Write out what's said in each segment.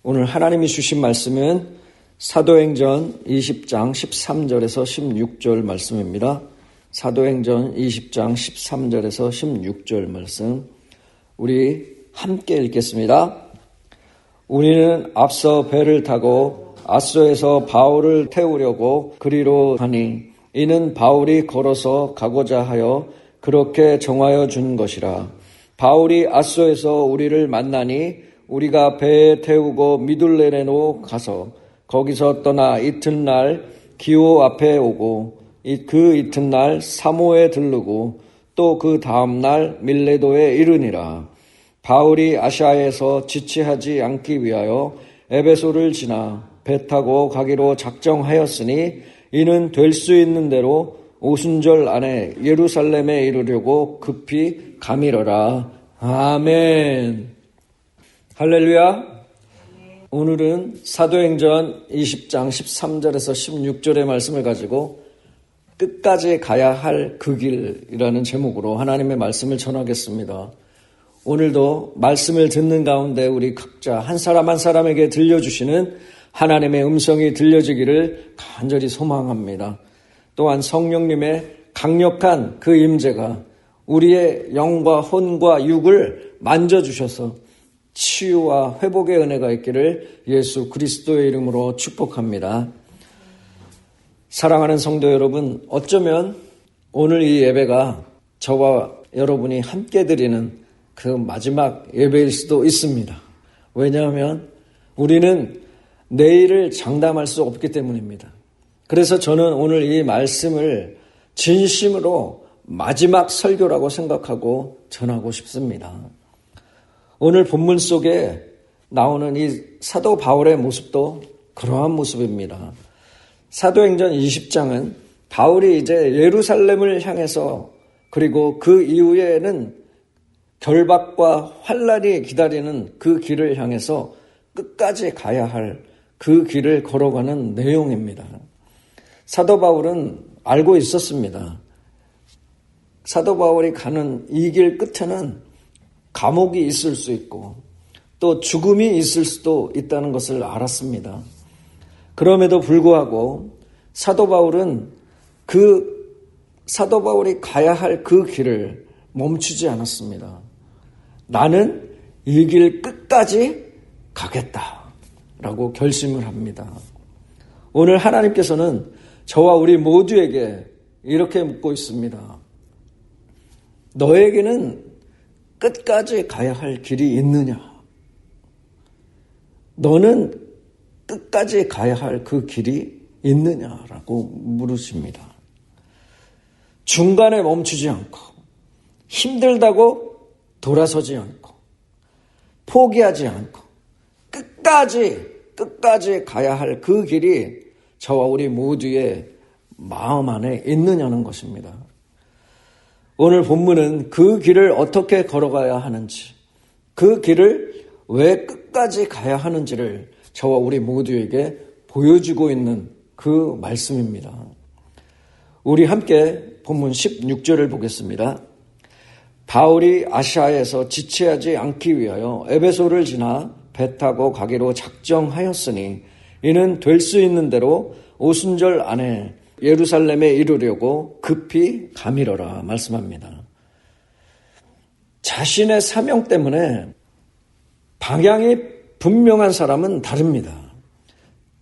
오늘 하나님이 주신 말씀은 사도행전 20장 13절에서 16절 말씀입니다. 사도행전 20장 13절에서 16절 말씀 우리 함께 읽겠습니다. 우리는 앞서 배를 타고 아소에서 바울을 태우려고 그리로 가니 이는 바울이 걸어서 가고자 하여 그렇게 정하여 준 것이라. 바울이 아소에서 우리를 만나니 우리가 배에 태우고 미둘레네로 가서 거기서 떠나 이튿날 기호 앞에 오고 그 이튿날 사모에 들르고 또 그 다음날 밀레도에 이르니라. 바울이 아시아에서 지체하지 않기 위하여 에베소를 지나 배 타고 가기로 작정하였으니 이는 될 수 있는 대로 오순절 안에 예루살렘에 이르려고 급히 가미러라. 아멘. 할렐루야. 오늘은 사도행전 20장 13절에서 16절의 말씀을 가지고 끝까지 가야 할 그 길이라는 제목으로 하나님의 말씀을 전하겠습니다. 오늘도 말씀을 듣는 가운데 우리 각자 한 사람 한 사람에게 들려주시는 하나님의 음성이 들려지기를 간절히 소망합니다. 또한 성령님의 강력한 그 임재가 우리의 영과 혼과 육을 만져주셔서 치유와 회복의 은혜가 있기를 예수 그리스도의 이름으로 축복합니다. 사랑하는 성도 여러분, 어쩌면 오늘 이 예배가 저와 여러분이 함께 드리는 그 마지막 예배일 수도 있습니다. 왜냐하면 우리는 내일을 장담할 수 없기 때문입니다. 그래서 저는 오늘 이 말씀을 진심으로 마지막 설교라고 생각하고 전하고 싶습니다. 오늘 본문 속에 나오는 이 사도 바울의 모습도 그러한 모습입니다. 사도행전 20장은 바울이 이제 예루살렘을 향해서 그리고 그 이후에는 결박과 환난이 기다리는 그 길을 향해서 끝까지 가야 할 그 길을 걸어가는 내용입니다. 사도 바울은 알고 있었습니다. 사도 바울이 가는 이 길 끝에는 감옥이 있을 수 있고 또 죽음이 있을 수도 있다는 것을 알았습니다. 그럼에도 불구하고 사도 바울이 가야 할 그 길을 멈추지 않았습니다. 나는 이 길 끝까지 가겠다라고 결심을 합니다. 오늘 하나님께서는 저와 우리 모두에게 이렇게 묻고 있습니다. 너에게는 끝까지 가야 할 길이 있느냐? 너는 끝까지 가야 할 그 길이 있느냐라고 물으십니다. 중간에 멈추지 않고 힘들다고 돌아서지 않고 포기하지 않고 끝까지 가야 할 그 길이 저와 우리 모두의 마음 안에 있느냐는 것입니다. 오늘 본문은 그 길을 어떻게 걸어가야 하는지, 그 길을 왜 끝까지 가야 하는지를 저와 우리 모두에게 보여주고 있는 그 말씀입니다. 우리 함께 본문 16절을 보겠습니다. 바울이 아시아에서 지체하지 않기 위하여 에베소를 지나 배 타고 가기로 작정하였으니 이는 될 수 있는 대로 오순절 안에 예루살렘에 이르려고 급히 가미러라 말씀합니다. 자신의 사명 때문에 방향이 분명한 사람은 다릅니다.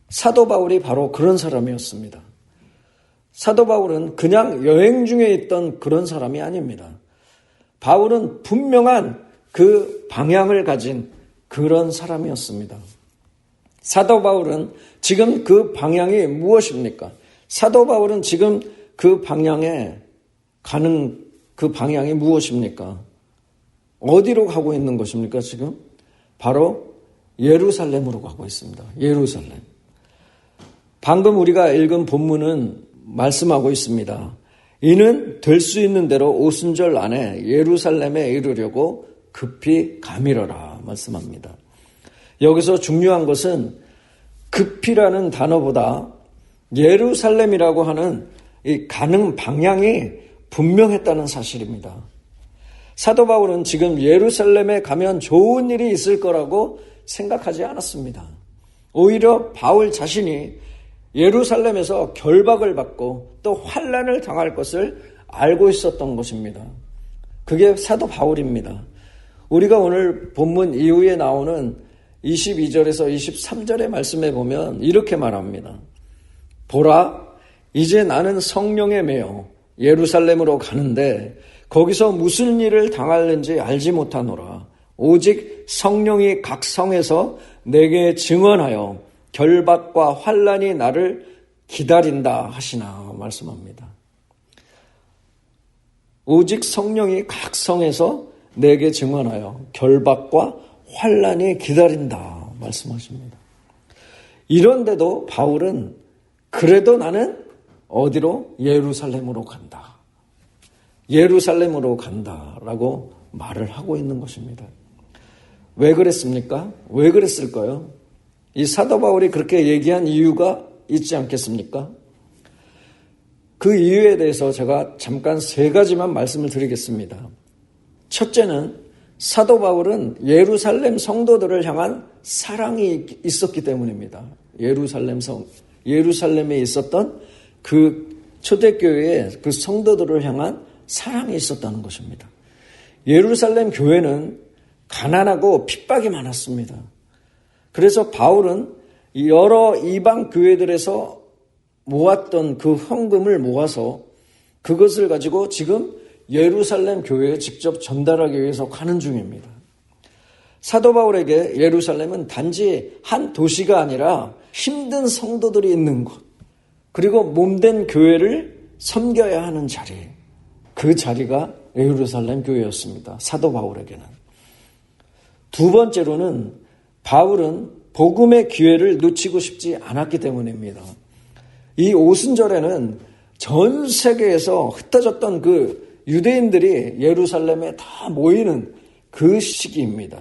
사도 바울이 바로 그런 사람이었습니다. 사도 바울은 그냥 여행 중에 있던 그런 사람이 아닙니다. 바울은 분명한 그 방향을 가진 그런 사람이었습니다. 사도 바울은 지금 그 방향이 무엇입니까? 사도 바울은 지금 그 방향에 가는 그 방향이 무엇입니까? 어디로 가고 있는 것입니까, 지금? 바로 예루살렘으로 가고 있습니다. 예루살렘. 방금 우리가 읽은 본문은 말씀하고 있습니다. 이는 될 수 있는 대로 오순절 안에 예루살렘에 이르려고 급히 가미러라 말씀합니다. 여기서 중요한 것은 급히라는 단어보다 예루살렘이라고 하는 이 가는 방향이 분명했다는 사실입니다. 사도 바울은 지금 예루살렘에 가면 좋은 일이 있을 거라고 생각하지 않았습니다. 오히려 바울 자신이 예루살렘에서 결박을 받고 또 환난을 당할 것을 알고 있었던 것입니다. 그게 사도 바울입니다. 우리가 오늘 본문 이후에 나오는 22절에서 23절의 말씀에 보면 이렇게 말합니다. 보라, 이제 나는 성령에 매여 예루살렘으로 가는데 거기서 무슨 일을 당할는지 알지 못하노라. 오직 성령이 각 성에서 내게 증언하여 결박과 환난이 나를 기다린다 하시나 말씀합니다. 오직 성령이 각 성에서 내게 증언하여 결박과 환난이 기다린다 말씀하십니다. 이런데도 바울은 그래도 나는 어디로? 예루살렘으로 간다. 예루살렘으로 간다라고 말을 하고 있는 것입니다. 왜 그랬습니까? 왜 그랬을까요? 이 사도 바울이 그렇게 얘기한 이유가 있지 않겠습니까? 그 이유에 대해서 제가 잠깐 3가지만 말씀을 드리겠습니다. 첫째는 사도 바울은 예루살렘 성도들을 향한 사랑이 있었기 때문입니다. 예루살렘에 있었던 그 초대교회의 그 성도들을 향한 사랑이 있었다는 것입니다. 예루살렘 교회는 가난하고 핍박이 많았습니다. 그래서 바울은 여러 이방 교회들에서 모았던 그 헌금을 모아서 그것을 가지고 지금 예루살렘 교회에 직접 전달하기 위해서 가는 중입니다. 사도 바울에게 예루살렘은 단지 한 도시가 아니라 힘든 성도들이 있는 곳, 그리고 몸된 교회를 섬겨야 하는 자리, 그 자리가 예루살렘 교회였습니다. 사도 바울에게는. 두 번째로는 바울은 복음의 기회를 놓치고 싶지 않았기 때문입니다. 이 오순절에는 전 세계에서 흩어졌던 그 유대인들이 예루살렘에 다 모이는 그 시기입니다.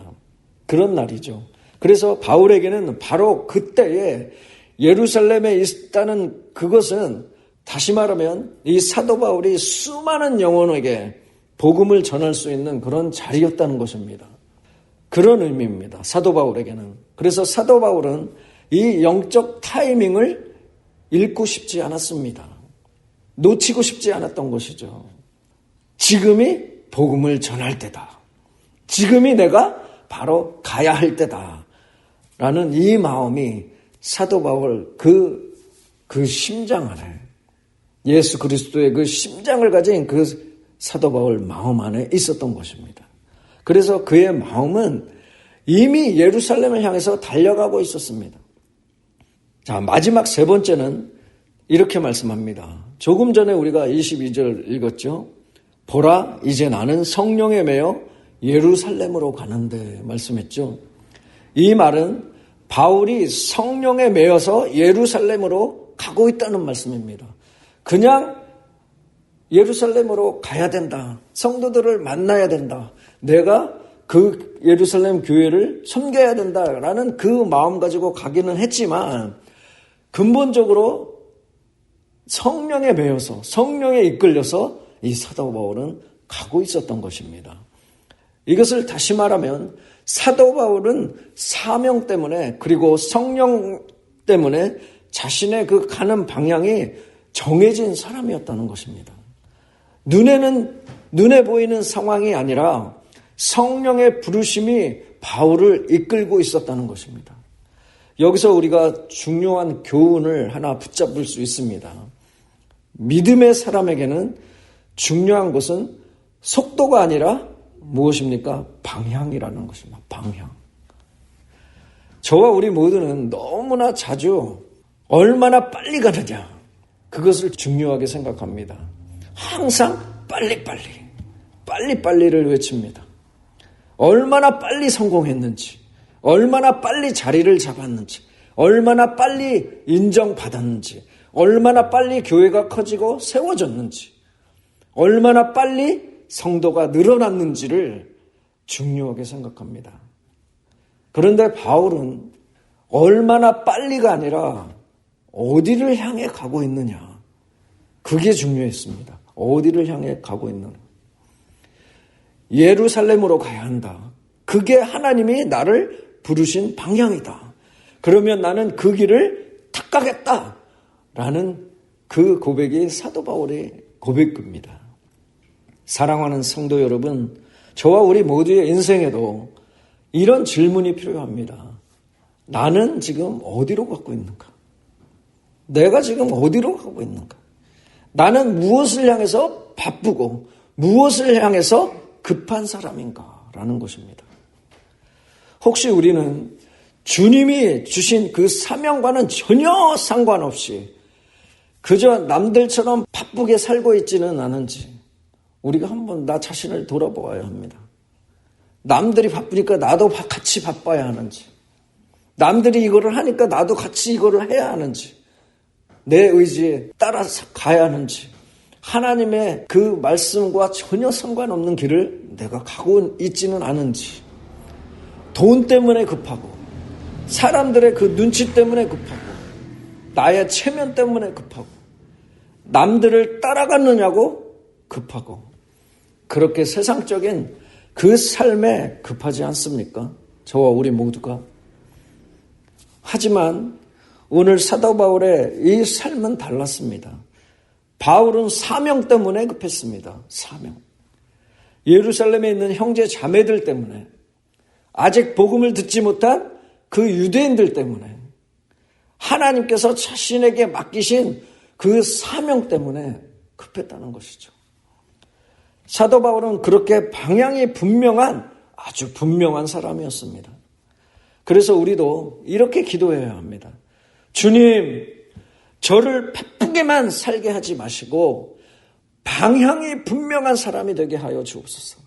그런 날이죠. 그래서 바울에게는 바로 그때에 예루살렘에 있다는 그것은 다시 말하면 이 사도 바울이 수많은 영혼에게 복음을 전할 수 있는 그런 자리였다는 것입니다. 그런 의미입니다. 사도 바울에게는. 그래서 사도 바울은 이 영적 타이밍을 잃고 싶지 않았습니다. 놓치고 싶지 않았던 것이죠. 지금이 복음을 전할 때다. 지금이 내가 바로 가야 할 때다. 라는 이 마음이 사도 바울 그 심장 안에, 예수 그리스도의 그 심장을 가진 그 사도 바울 마음 안에 있었던 것입니다. 그래서 그의 마음은 이미 예루살렘을 향해서 달려가고 있었습니다. 자, 마지막 3번째는 이렇게 말씀합니다. 조금 전에 우리가 22절 읽었죠. 보라, 이제 나는 성령에 매여 예루살렘으로 가는데 말씀했죠. 이 말은 바울이 성령에 매여서 예루살렘으로 가고 있다는 말씀입니다. 그냥 예루살렘으로 가야 된다. 성도들을 만나야 된다. 내가 그 예루살렘 교회를 섬겨야 된다라는 그 마음 가지고 가기는 했지만 근본적으로 성령에 매여서 성령에 이끌려서 이 사도 바울은 가고 있었던 것입니다. 이것을 다시 말하면 사도 바울은 사명 때문에 그리고 성령 때문에 자신의 그 가는 방향이 정해진 사람이었다는 것입니다. 눈에 보이는 상황이 아니라 성령의 부르심이 바울을 이끌고 있었다는 것입니다. 여기서 우리가 중요한 교훈을 하나 붙잡을 수 있습니다. 믿음의 사람에게는 중요한 것은 속도가 아니라 무엇입니까? 방향이라는 것입니다. 방향. 저와 우리 모두는 너무나 자주 얼마나 빨리 가느냐, 그것을 중요하게 생각합니다. 항상 빨리빨리를 외칩니다. 얼마나 빨리 성공했는지, 얼마나 빨리 자리를 잡았는지, 얼마나 빨리 인정받았는지, 얼마나 빨리 교회가 커지고 세워졌는지, 얼마나 빨리 성도가 늘어났는지를 중요하게 생각합니다. 그런데 바울은 얼마나 빨리가 아니라 어디를 향해 가고 있느냐, 그게 중요했습니다. 어디를 향해 가고 있느냐. 예루살렘으로 가야 한다. 그게 하나님이 나를 부르신 방향이다. 그러면 나는 그 길을 탁가겠다. 라는 그 고백이 사도 바울의 고백입니다. 사랑하는 성도 여러분, 저와 우리 모두의 인생에도 이런 질문이 필요합니다. 나는 지금 어디로 가고 있는가? 내가 지금 어디로 가고 있는가? 나는 무엇을 향해서 바쁘고 무엇을 향해서 급한 사람인가? 라는 것입니다. 혹시 우리는 주님이 주신 그 사명과는 전혀 상관없이 그저 남들처럼 바쁘게 살고 있지는 않은지 우리가 한번 나 자신을 돌아보아야 합니다. 남들이 바쁘니까 나도 같이 바빠야 하는지, 남들이 이거를 하니까 나도 같이 이거를 해야 하는지, 내 의지에 따라서 가야 하는지, 하나님의 그 말씀과 전혀 상관없는 길을 내가 가고 있지는 않은지, 돈 때문에 급하고 사람들의 그 눈치 때문에 급하고 나의 체면 때문에 급하고 남들을 따라갔느냐고 급하고 그렇게 세상적인 그 삶에 급하지 않습니까? 저와 우리 모두가. 하지만 오늘 사도 바울의 이 삶은 달랐습니다. 바울은 사명 때문에 급했습니다. 사명. 예루살렘에 있는 형제 자매들 때문에, 아직 복음을 듣지 못한 그 유대인들 때문에, 하나님께서 자신에게 맡기신 그 사명 때문에 급했다는 것이죠. 사도 바울은 그렇게 방향이 분명한, 아주 분명한 사람이었습니다. 그래서 우리도 이렇게 기도해야 합니다. 주님, 저를 바쁘게만 살게 하지 마시고 방향이 분명한 사람이 되게 하여 주옵소서.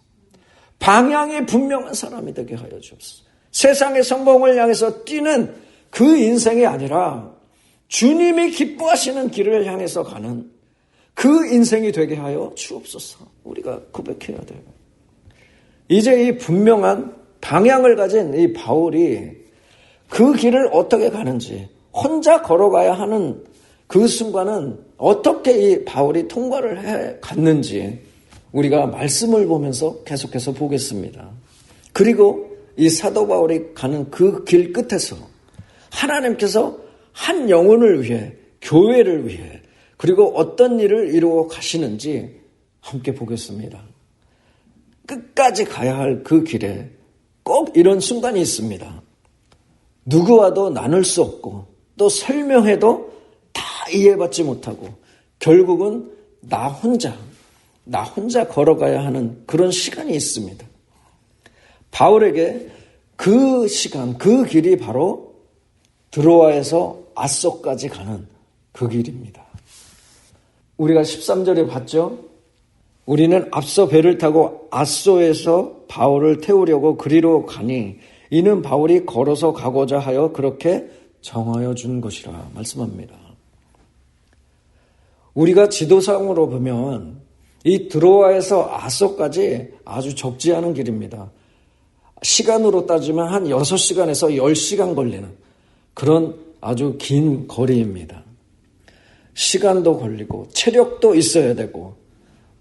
방향이 분명한 사람이 되게 하여 주옵소서. 세상의 성공을 향해서 뛰는 그 인생이 아니라 주님이 기뻐하시는 길을 향해서 가는 그 인생이 되게 하여 주옵소서. 우리가 고백해야 돼요. 이제 이 분명한 방향을 가진 이 바울이 그 길을 어떻게 가는지, 혼자 걸어가야 하는 그 순간은 어떻게 이 바울이 통과를 해 갔는지 우리가 말씀을 보면서 계속해서 보겠습니다. 그리고 이 사도 바울이 가는 그 길 끝에서 하나님께서 한 영혼을 위해, 교회를 위해, 그리고 어떤 일을 이루어 가시는지 함께 보겠습니다. 끝까지 가야 할 그 길에 꼭 이런 순간이 있습니다. 누구와도 나눌 수 없고 또 설명해도 다 이해받지 못하고 결국은 나 혼자 걸어가야 하는 그런 시간이 있습니다. 바울에게 그 시간, 그 길이 바로 드로아에서 아소까지 가는 그 길입니다. 우리가 13절에 봤죠? 우리는 앞서 배를 타고 아소에서 바울을 태우려고 그리로 가니 이는 바울이 걸어서 가고자 하여 그렇게 정하여 준 것이라 말씀합니다. 우리가 지도상으로 보면 이 드로아에서 아소까지 아주 적지 않은 길입니다. 시간으로 따지면 한 6시간에서 10시간 걸리는 그런 아주 긴 거리입니다. 시간도 걸리고 체력도 있어야 되고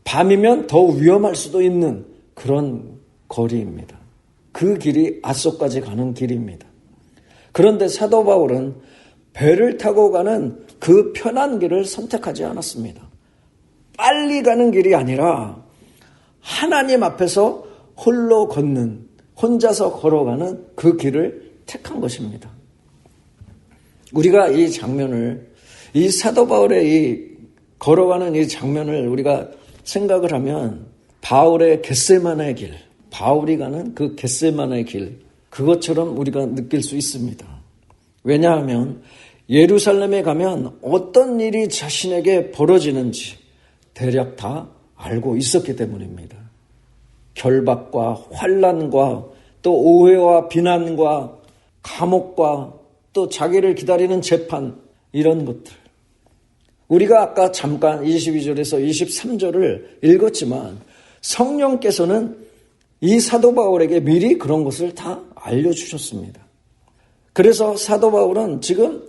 밤이면 더 위험할 수도 있는 그런 거리입니다. 그 길이 아소까지 가는 길입니다. 그런데 사도 바울은 배를 타고 가는 그 편한 길을 선택하지 않았습니다. 빨리 가는 길이 아니라 하나님 앞에서 홀로 걷는, 혼자서 걸어가는 그 길을 택한 것입니다. 우리가 이 장면을, 이 사도 바울의 이 걸어가는 이 장면을 우리가 생각을 하면 바울의 겟세마네의 길, 바울이 가는 그 겟세마네의 길, 그것처럼 우리가 느낄 수 있습니다. 왜냐하면 예루살렘에 가면 어떤 일이 자신에게 벌어지는지 대략 다 알고 있었기 때문입니다. 결박과 환난과 또 오해와 비난과 감옥과 또 자기를 기다리는 재판, 이런 것들. 우리가 아까 잠깐 22절에서 23절을 읽었지만 성령께서는 이 사도 바울에게 미리 그런 것을 다 알려주셨습니다. 그래서 사도 바울은 지금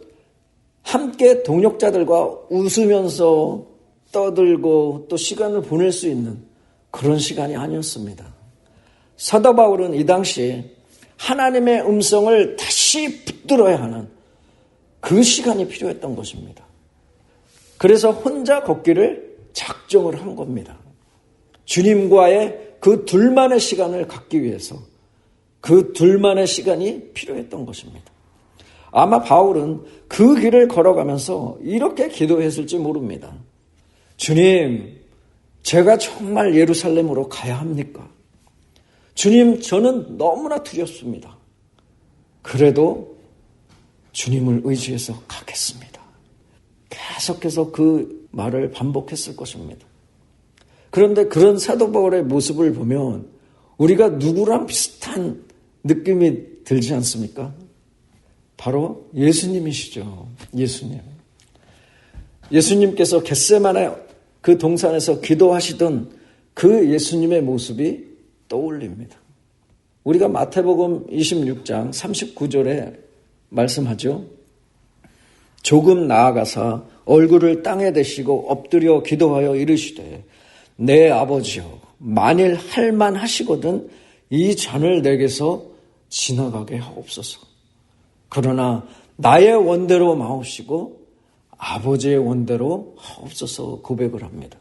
함께 동역자들과 웃으면서 떠들고 또 시간을 보낼 수 있는 그런 시간이 아니었습니다. 사도 바울은 이 당시 하나님의 음성을 다시 붙들어야 하는 그 시간이 필요했던 것입니다. 그래서 혼자 걷기를 작정을 한 겁니다. 주님과의 그 둘만의 시간을 갖기 위해서 그 둘만의 시간이 필요했던 것입니다. 아마 바울은 그 길을 걸어가면서 이렇게 기도했을지 모릅니다. 주님, 제가 정말 예루살렘으로 가야 합니까? 주님, 저는 너무나 두렵습니다. 그래도 주님을 의지해서 가겠습니다. 계속해서 그 말을 반복했을 것입니다. 그런데 그런 사도 바울의 모습을 보면 우리가 누구랑 비슷한 느낌이 들지 않습니까? 바로 예수님이시죠. 예수님께서 겟세마네 그 동산에서 기도하시던 그 예수님의 모습이 떠올립니다. 우리가 마태복음 26장 39절에 말씀하죠. 조금 나아가사 얼굴을 땅에 대시고 엎드려 기도하여 이르시되 내 아버지여 만일 할만하시거든 이 잔을 내게서 지나가게 하옵소서. 그러나 나의 원대로 마옵시고 아버지의 원대로 하옵소서 고백을 합니다.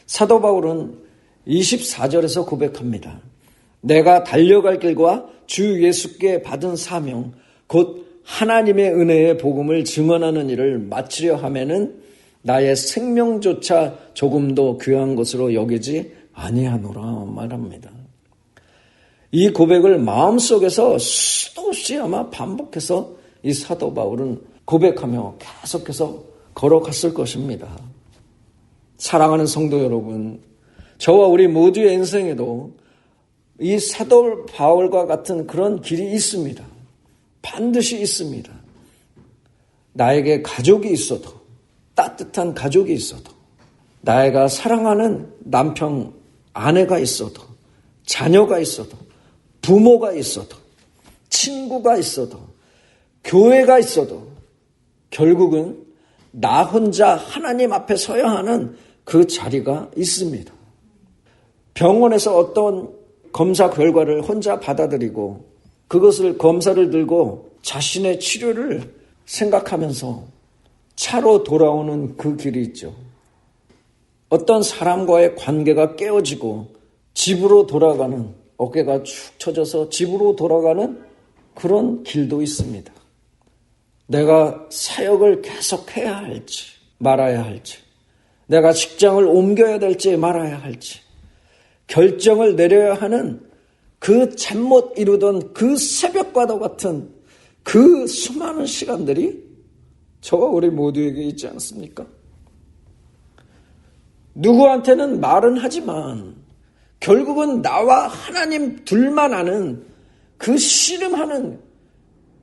사도 바울은 24절에서 고백합니다. 내가 달려갈 길과 주 예수께 받은 사명 곧 하나님의 은혜의 복음을 증언하는 일을 마치려 하면은 나의 생명조차 조금도 귀한 것으로 여기지 아니하노라 말합니다. 이 고백을 마음속에서 수도 없이 아마 반복해서 이 사도 바울은 고백하며 계속해서 걸어갔을 것입니다. 사랑하는 성도 여러분, 저와 우리 모두의 인생에도 이 사도 바울과 같은 그런 길이 있습니다. 반드시 있습니다. 나에게 가족이 있어도, 따뜻한 가족이 있어도, 나이가 사랑하는 남편, 아내가 있어도, 자녀가 있어도, 부모가 있어도, 친구가 있어도, 교회가 있어도 결국은 나 혼자 하나님 앞에 서야 하는 그 자리가 있습니다. 병원에서 어떤 검사 결과를 혼자 받아들이고 그것을 검사를 들고 자신의 치료를 생각하면서 차로 돌아오는 그 길이 있죠. 어떤 사람과의 관계가 깨어지고 집으로 돌아가는, 어깨가 축 처져서 집으로 돌아가는 그런 길도 있습니다. 내가 사역을 계속해야 할지 말아야 할지, 내가 직장을 옮겨야 될지 말아야 할지 결정을 내려야 하는 그 잠 못 이루던 그 새벽과도 같은 그 수많은 시간들이 저와 우리 모두에게 있지 않습니까? 누구한테는 말은 하지만 결국은 나와 하나님 둘만 아는 그 씨름하는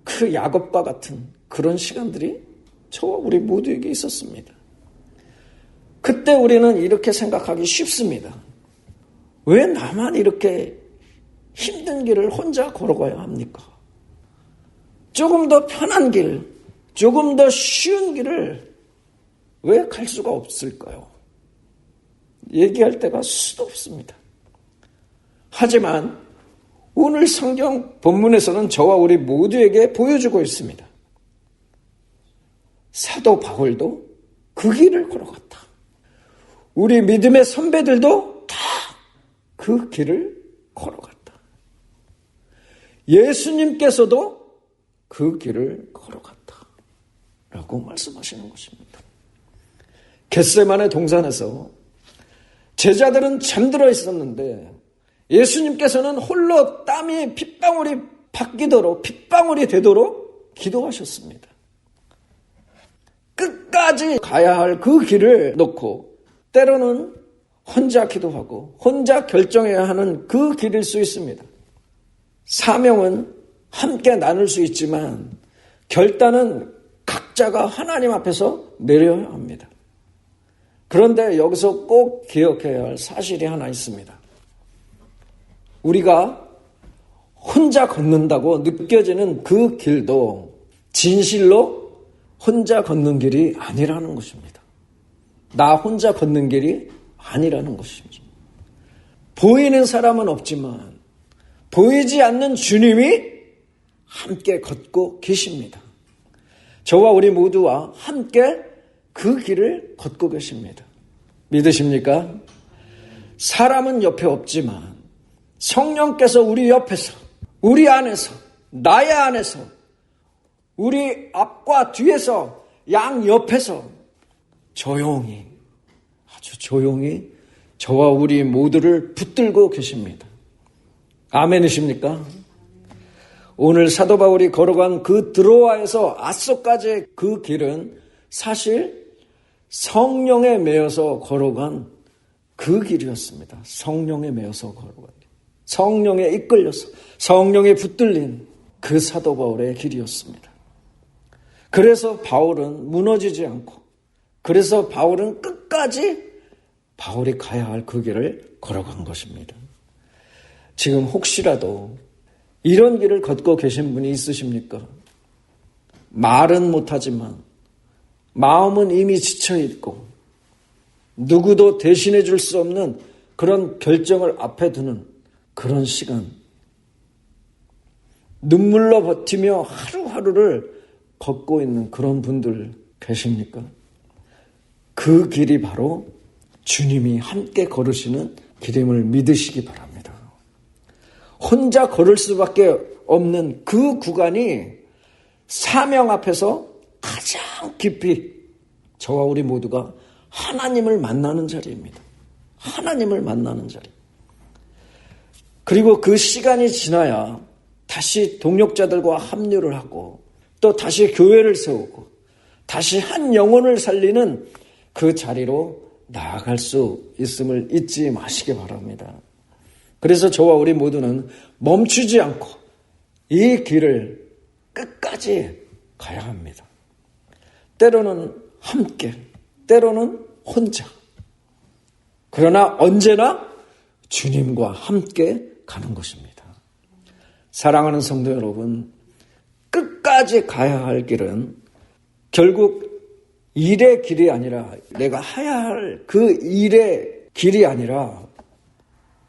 그 야곱과 같은 그런 시간들이 저와 우리 모두에게 있었습니다. 그때 우리는 이렇게 생각하기 쉽습니다. 왜 나만 이렇게 힘든 길을 혼자 걸어가야 합니까? 조금 더 편한 길, 조금 더 쉬운 길을 왜 갈 수가 없을까요? 얘기할 때가 수도 없습니다. 하지만 오늘 성경 본문에서는 저와 우리 모두에게 보여주고 있습니다. 사도 바울도 그 길을 걸어갔다. 우리 믿음의 선배들도 다 그 길을 걸어갔다. 예수님께서도 그 길을 걸어갔다. 라고 말씀하시는 것입니다. 겟세마네 동산에서 제자들은 잠들어 있었는데 예수님께서는 홀로 땀이 핏방울이 바뀌도록, 핏방울이 되도록 기도하셨습니다. 끝까지 가야 할 그 길을 놓고 때로는 혼자 기도하고 혼자 결정해야 하는 그 길일 수 있습니다. 사명은 함께 나눌 수 있지만 결단은 각자가 하나님 앞에서 내려야 합니다. 그런데 여기서 꼭 기억해야 할 사실이 하나 있습니다. 우리가 혼자 걷는다고 느껴지는 그 길도 진실로 혼자 걷는 길이 아니라는 것입니다. 나 혼자 걷는 길이 아니라는 것입니다. 보이는 사람은 없지만, 보이지 않는 주님이 함께 걷고 계십니다. 저와 우리 모두와 함께 그 길을 걷고 계십니다. 믿으십니까? 사람은 옆에 없지만 성령께서 우리 옆에서, 우리 안에서, 나의 안에서, 우리 앞과 뒤에서, 양 옆에서 조용히, 아주 조용히 저와 우리 모두를 붙들고 계십니다. 아멘이십니까? 오늘 사도 바울이 걸어간 그 드로아에서 아소까지의 그 길은 사실 성령에 매여서 걸어간 그 길이었습니다. 성령에 매여서 걸어간 길. 성령에 이끌려서 성령에 붙들린 그 사도 바울의 길이었습니다. 그래서 바울은 무너지지 않고, 그래서 바울은 끝까지 바울이 가야 할 그 길을 걸어간 것입니다. 지금 혹시라도 이런 길을 걷고 계신 분이 있으십니까? 말은 못하지만 마음은 이미 지쳐있고 누구도 대신해 줄 수 없는 그런 결정을 앞에 두는 그런 시간, 눈물로 버티며 하루하루를 걷고 있는 그런 분들 계십니까? 그 길이 바로 주님이 함께 걸으시는 길임을 믿으시기 바랍니다. 혼자 걸을 수밖에 없는 그 구간이 사명 앞에서 가장 깊이 저와 우리 모두가 하나님을 만나는 자리입니다. 하나님을 만나는 자리. 그리고 그 시간이 지나야 다시 동역자들과 합류를 하고 또 다시 교회를 세우고 다시 한 영혼을 살리는 그 자리로 나아갈 수 있음을 잊지 마시기 바랍니다. 그래서 저와 우리 모두는 멈추지 않고 이 길을 끝까지 가야 합니다. 때로는 함께, 때로는 혼자. 그러나 언제나 주님과 함께 가는 것입니다. 사랑하는 성도 여러분, 끝까지 가야 할 길은 결국 일의 길이 아니라, 내가 해야 할 그 일의 길이 아니라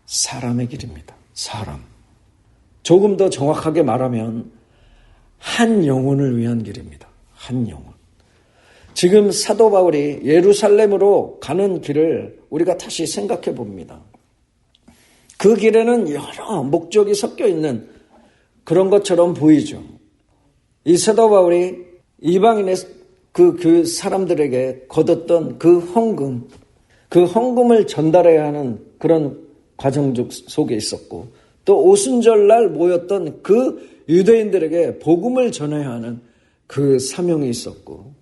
사람의 길입니다. 사람. 조금 더 정확하게 말하면 한 영혼을 위한 길입니다. 한 영혼. 지금 사도 바울이 예루살렘으로 가는 길을 우리가 다시 생각해 봅니다. 그 길에는 여러 목적이 섞여 있는 그런 것처럼 보이죠. 이 사도 바울이 이방인의 그 사람들에게 거뒀던 그 헌금을 전달해야 하는 그런 과정 속에 있었고, 또 오순절날 모였던 그 유대인들에게 복음을 전해야 하는 그 사명이 있었고,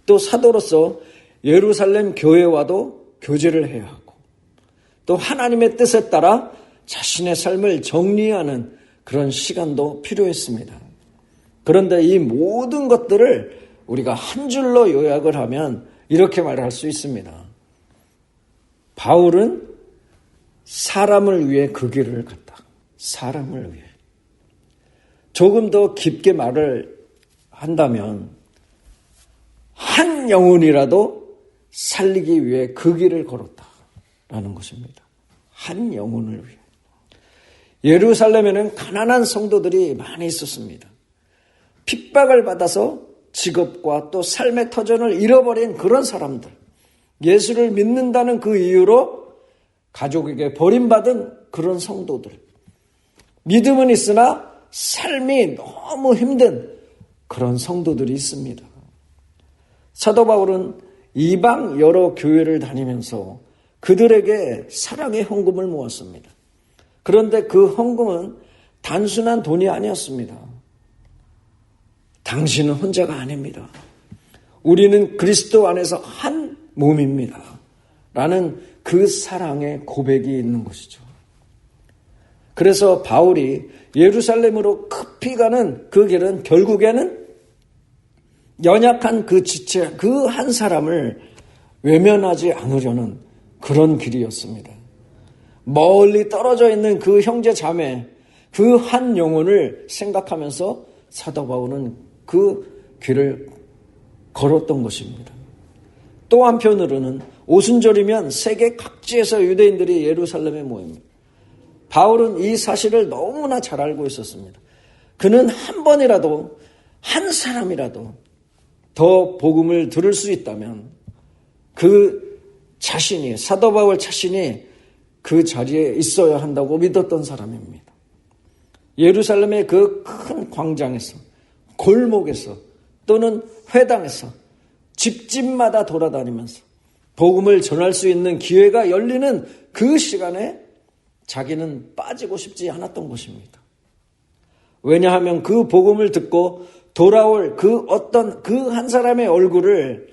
또 사도로서 예루살렘 교회와도 교제를 해야 하고, 또 하나님의 뜻에 따라 자신의 삶을 정리하는 그런 시간도 필요했습니다. 그런데 이 모든 것들을 우리가 한 줄로 요약을 하면 이렇게 말할 수 있습니다. 바울은 사람을 위해 그 길을 갔다. 사람을 위해. 조금 더 깊게 말을 한다면 한 영혼이라도 살리기 위해 그 길을 걸었다라는 것입니다. 한 영혼을 위해. 예루살렘에는 가난한 성도들이 많이 있었습니다. 핍박을 받아서 직업과 또 삶의 터전을 잃어버린 그런 사람들, 예수를 믿는다는 그 이유로 가족에게 버림받은 그런 성도들, 믿음은 있으나 삶이 너무 힘든 그런 성도들이 있습니다. 사도 바울은 이방 여러 교회를 다니면서 그들에게 사랑의 헌금을 모았습니다. 그런데 그 헌금은 단순한 돈이 아니었습니다. 당신은 혼자가 아닙니다. 우리는 그리스도 안에서 한 몸입니다. 라는 그 사랑의 고백이 있는 것이죠. 그래서 바울이 예루살렘으로 급히 가는 그 길은 결국에는 연약한 그 지체, 그 한 사람을 외면하지 않으려는 그런 길이었습니다. 멀리 떨어져 있는 그 형제 자매, 그 한 영혼을 생각하면서 사도 바울은 그 길을 걸었던 것입니다. 또 한편으로는 오순절이면 세계 각지에서 유대인들이 예루살렘에 모입니다. 바울은 이 사실을 너무나 잘 알고 있었습니다. 그는 한 번이라도, 한 사람이라도 더 복음을 들을 수 있다면 그 자신이, 사도 바울 자신이 그 자리에 있어야 한다고 믿었던 사람입니다. 예루살렘의 그 큰 광장에서, 골목에서, 또는 회당에서 집집마다 돌아다니면서 복음을 전할 수 있는 기회가 열리는 그 시간에 자기는 빠지고 싶지 않았던 것입니다. 왜냐하면 그 복음을 듣고 돌아올 그 한 사람의 얼굴을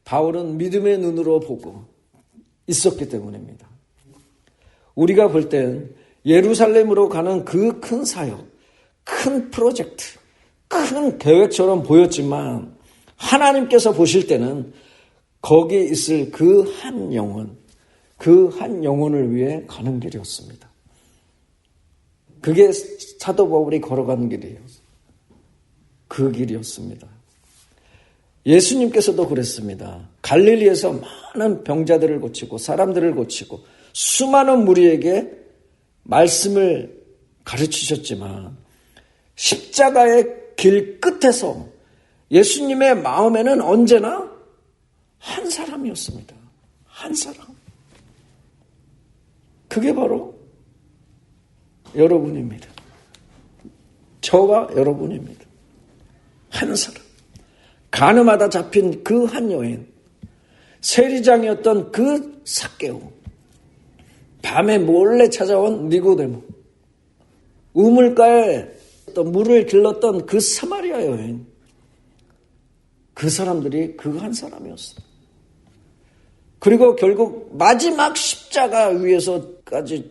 바울은 믿음의 눈으로 보고 있었기 때문입니다. 우리가 볼 땐 예루살렘으로 가는 그 큰 사역, 큰 프로젝트, 큰 계획처럼 보였지만 하나님께서 보실 때는 거기 있을 그 한 영혼, 그 한 영혼을 위해 가는 길이었습니다. 그게 사도 바울이 걸어가는 길이에요. 그 길이었습니다. 예수님께서도 그랬습니다. 갈릴리에서 많은 병자들을 고치고 사람들을 고치고 수많은 무리에게 말씀을 가르치셨지만 십자가의 길 끝에서 예수님의 마음에는 언제나 한 사람이었습니다. 한 사람. 그게 바로 여러분입니다. 저와 여러분입니다. 한 사람. 가늠하다 잡힌 그 한 여인, 세리장이었던 그 삭개오, 밤에 몰래 찾아온 니고데모, 우물가에 물을 길렀던 그 사마리아 여인, 그 사람들이 그 한 사람이었어요. 그리고 결국 마지막 십자가 위에서까지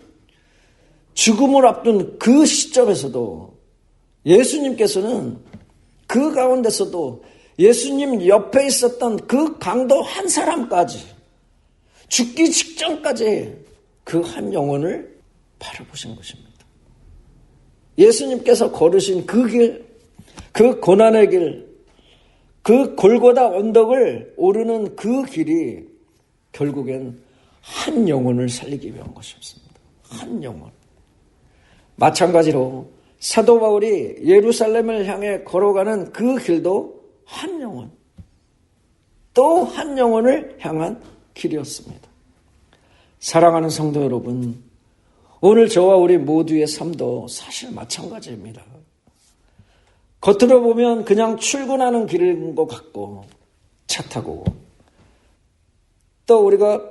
죽음을 앞둔 그 시점에서도 예수님께서는 그 가운데서도 예수님 옆에 있었던 그 강도 한 사람까지 죽기 직전까지 그 한 영혼을 바라보신 것입니다. 예수님께서 걸으신 그 길, 그 고난의 길, 그 골고다 언덕을 오르는 그 길이 결국엔 한 영혼을 살리기 위한 것이었습니다. 한 영혼. 마찬가지로 사도 바울이 예루살렘을 향해 걸어가는 그 길도 한 영혼, 또 한 영혼을 향한 길이었습니다. 사랑하는 성도 여러분, 오늘 저와 우리 모두의 삶도 사실 마찬가지입니다. 겉으로 보면 그냥 출근하는 길인 것 같고, 차 타고, 또 우리가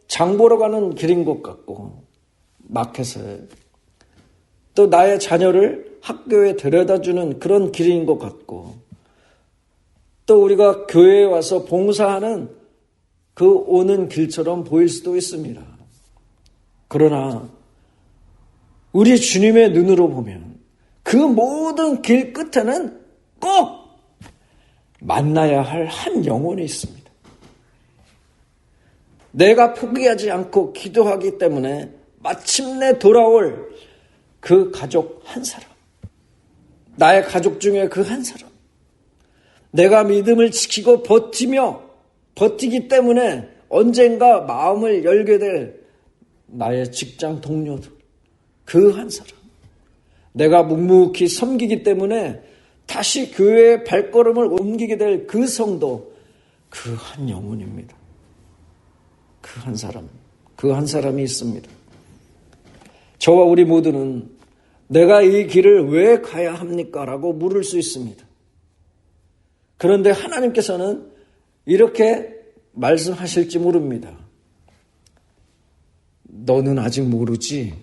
장 보러 가는 길인 것 같고, 마켓에, 또 나의 자녀를 학교에 데려다주는 그런 길인 것 같고, 또 우리가 교회에 와서 봉사하는 그 오는 길처럼 보일 수도 있습니다. 그러나 우리 주님의 눈으로 보면 그 모든 길 끝에는 꼭 만나야 할 한 영혼이 있습니다. 내가 포기하지 않고 기도하기 때문에 마침내 돌아올 그 가족 한 사람, 나의 가족 중에 그 한 사람, 내가 믿음을 지키고 버티기 때문에 언젠가 마음을 열게 될 나의 직장 동료들, 그 한 사람, 내가 묵묵히 섬기기 때문에 다시 교회의 발걸음을 옮기게 될 그 성도, 그 한 영혼입니다. 그 한 사람, 그 한 사람이 있습니다. 저와 우리 모두는 내가 이 길을 왜 가야 합니까? 라고 물을 수 있습니다. 그런데 하나님께서는 이렇게 말씀하실지 모릅니다. 너는 아직 모르지?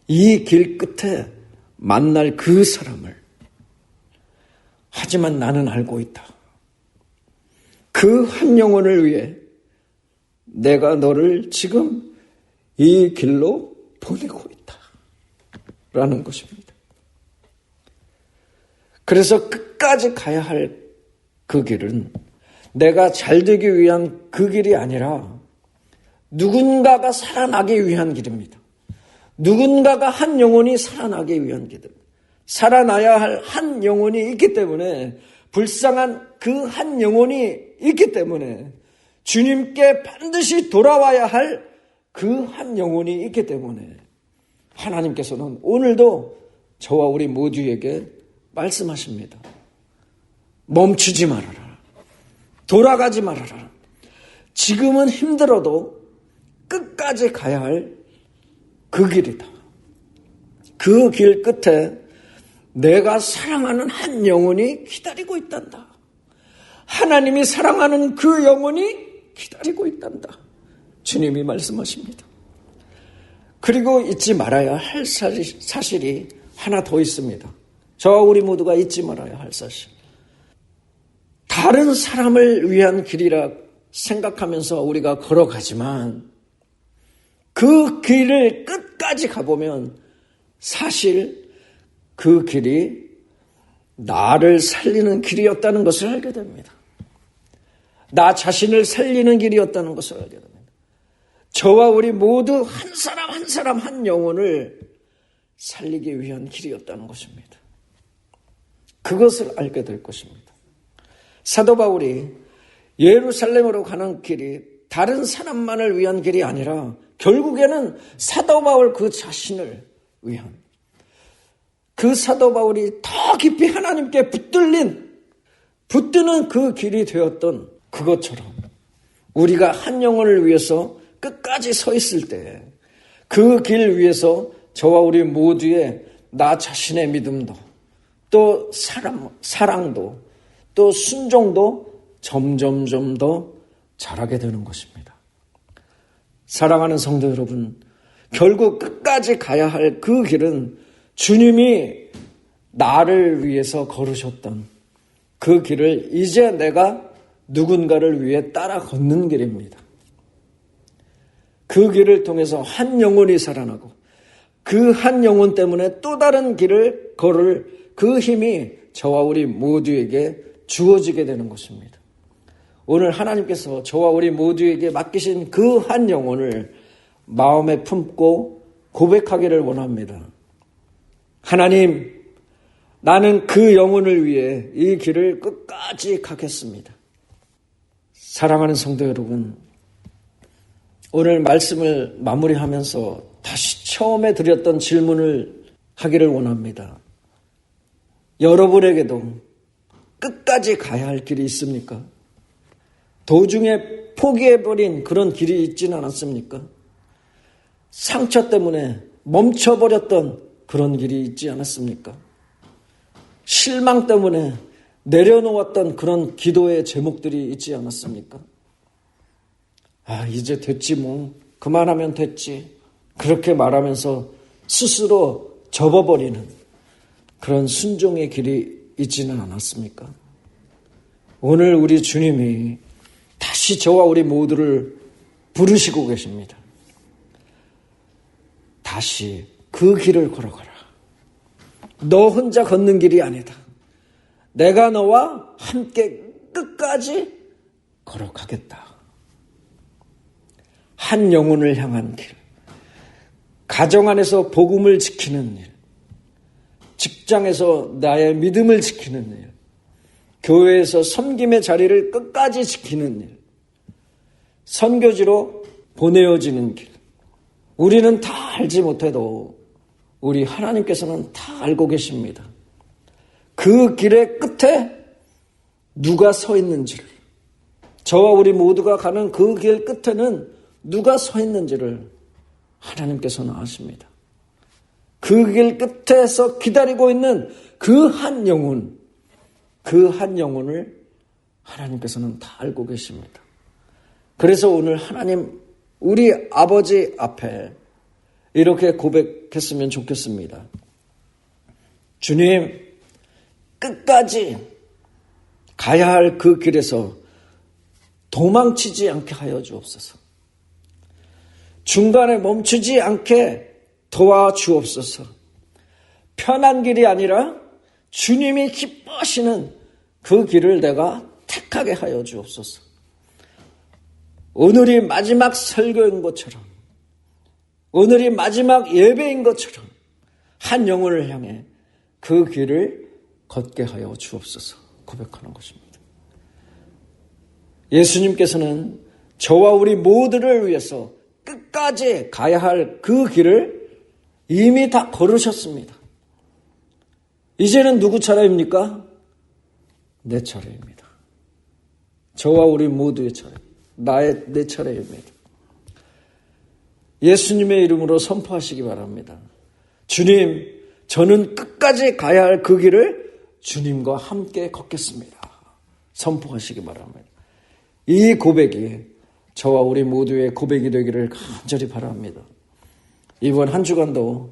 이 길 끝에 만날 그 사람을. 하지만 나는 알고 있다. 그 한 영혼을 위해 내가 너를 지금 이 길로 보내고 있다. 라는 것입니다. 그래서 끝까지 가야 할 그 길은 내가 잘 되기 위한 그 길이 아니라 누군가가 살아나기 위한 길입니다. 누군가가 한 영혼이 살아나기 위한 길입니다. 살아나야 할 한 영혼이 있기 때문에, 불쌍한 그 한 영혼이 있기 때문에, 주님께 반드시 돌아와야 할 그 한 영혼이 있기 때문에 하나님께서는 오늘도 저와 우리 모두에게 말씀하십니다. 멈추지 말아라. 돌아가지 말아라. 지금은 힘들어도 끝까지 가야 할 그 길이다. 그 길 끝에 내가 사랑하는 한 영혼이 기다리고 있단다. 하나님이 사랑하는 그 영혼이 기다리고 있단다. 주님이 말씀하십니다. 그리고 잊지 말아야 할 사실이 하나 더 있습니다. 저와 우리 모두가 잊지 말아야 할 사실. 다른 사람을 위한 길이라 생각하면서 우리가 걸어가지만 그 길을 끝까지 가보면 사실 그 길이 나를 살리는 길이었다는 것을 알게 됩니다. 나 자신을 살리는 길이었다는 것을 알게 됩니다. 저와 우리 모두 한 사람 한 사람 한 영혼을 살리기 위한 길이었다는 것입니다. 그것을 알게 될 것입니다. 사도 바울이 예루살렘으로 가는 길이 다른 사람만을 위한 길이 아니라 결국에는 사도 바울 그 자신을 위한, 그 사도 바울이 더 깊이 하나님께 붙드는 그 길이 되었던 그것처럼 우리가 한 영혼을 위해서 끝까지 서 있을 때 그 길 위에서 저와 우리 모두의 나 자신의 믿음도 또 사랑도 또 순종도 점점점 더 자라게 되는 것입니다. 사랑하는 성도 여러분, 결국 끝까지 가야 할 그 길은 주님이 나를 위해서 걸으셨던 그 길을 이제 내가 누군가를 위해 따라 걷는 길입니다. 그 길을 통해서 한 영혼이 살아나고 그 한 영혼 때문에 또 다른 길을 걸을 그 힘이 저와 우리 모두에게 주어지게 되는 것입니다. 오늘 하나님께서 저와 우리 모두에게 맡기신 그 한 영혼을 마음에 품고 고백하기를 원합니다. 하나님, 나는 그 영혼을 위해 이 길을 끝까지 가겠습니다. 사랑하는 성도 여러분, 오늘 말씀을 마무리하면서 다시 처음에 드렸던 질문을 하기를 원합니다. 여러분에게도 끝까지 가야 할 길이 있습니까? 도중에 포기해버린 그런 길이 있지는 않았습니까? 상처 때문에 멈춰버렸던 그런 길이 있지 않았습니까? 실망 때문에 내려놓았던 그런 기도의 제목들이 있지 않았습니까? 이제 됐지 뭐. 그만하면 됐지. 그렇게 말하면서 스스로 접어버리는 그런 순종의 길이 있지는 않았습니까? 오늘 우리 주님이 다시 저와 우리 모두를 부르시고 계십니다. 다시 그 길을 걸어가라. 너 혼자 걷는 길이 아니다. 내가 너와 함께 끝까지 걸어가겠다. 한 영혼을 향한 길, 가정 안에서 복음을 지키는 일, 직장에서 나의 믿음을 지키는 일, 교회에서 섬김의 자리를 끝까지 지키는 일, 선교지로 보내어지는 길. 우리는 다 알지 못해도 우리 하나님께서는 다 알고 계십니다. 그 길의 끝에 누가 서 있는지를, 저와 우리 모두가 가는 그 길 끝에는 누가 서 있는지를 하나님께서는 아십니다. 그 길 끝에서 기다리고 있는 그 한 영혼, 그 한 영혼을 하나님께서는 다 알고 계십니다. 그래서 오늘 하나님, 우리 아버지 앞에 이렇게 고백했으면 좋겠습니다. 주님, 끝까지 가야 할 그 길에서 도망치지 않게 하여 주옵소서. 중간에 멈추지 않게 도와주옵소서. 편한 길이 아니라 주님이 기뻐하시는 그 길을 내가 택하게 하여 주옵소서. 오늘이 마지막 설교인 것처럼, 오늘이 마지막 예배인 것처럼 한 영혼을 향해 그 길을 걷게 하여 주옵소서 고백하는 것입니다. 예수님께서는 저와 우리 모두를 위해서 끝까지 가야 할 그 길을 이미 다 걸으셨습니다. 이제는 누구 차례입니까? 내 차례입니다. 저와 우리 모두의 차례, 내 차례입니다. 예수님의 이름으로 선포하시기 바랍니다. 주님, 저는 끝까지 가야 할 그 길을 주님과 함께 걷겠습니다. 선포하시기 바랍니다. 이 고백이 저와 우리 모두의 고백이 되기를 간절히 바랍니다. 이번 한 주간도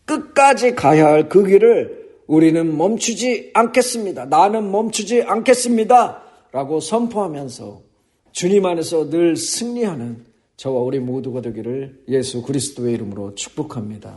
끝까지 가야 할 그 길을 우리는 멈추지 않겠습니다. 나는 멈추지 않겠습니다. 라고 선포하면서 주님 안에서 늘 승리하는 저와 우리 모두가 되기를 예수 그리스도의 이름으로 축복합니다.